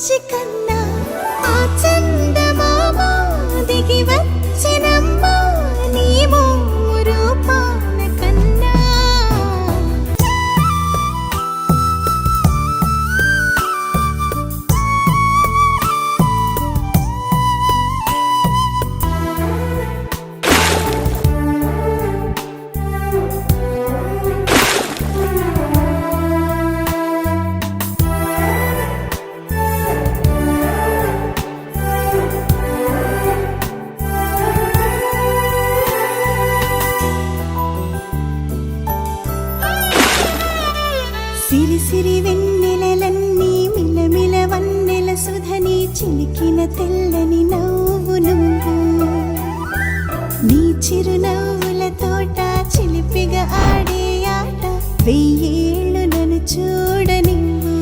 బుజ్జి కన్నా ఆ చందమామ దిగి వచ్చినమ్మా నీ మోము రూపాన కన్నా. సిరి సిరి వెన్నెలలన్నీ మిలమిల వన్నెల సుధని చిలికిన తెల్లని నవ్వు నువ్వు. నీ చిరునవ్వుల తోట చిలిపిగా ఆడే ఆట వెయ్యేళ్ళు నన్ను చూడనివ్వు.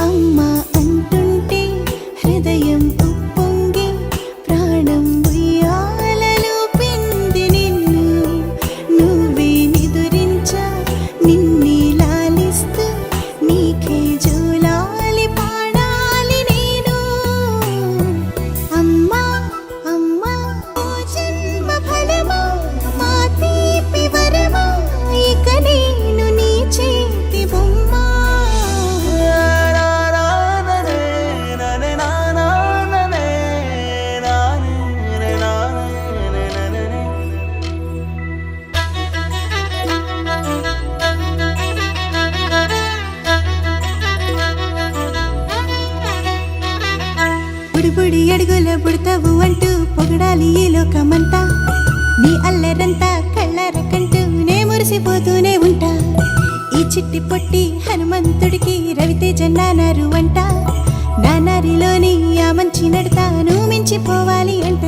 అమ్మా అంటుంటే హృదయం ఉప్పొంగి ప్రాణం ఉయ్యాలలో పిండి నిన్ను. నువ్వే నిదురించా నిన్నే లాలిస్తూ నీకే జోలాలి పాడాలి నేను. అమ్మా అమ్మా ఓ జన్మ ఫలమా మా తీపి వరమా ఇక నేను నీ చేతి బొమ్మ. బుడిబుడి అడుగుల బుడతావు అంటూ పొగడాలి ఈ లోకమంతా. నీ అల్లరంతా కళ్ళరకంటూ నే మురిసిపోతూనే ఉంటా. ఈ చిట్టి పొట్టి హనుమంతుడికి రవితేజ నానారు అంట. నానారిలోని ఆ మంచి నడతా నువ్వు మించిపోవాలి అంట.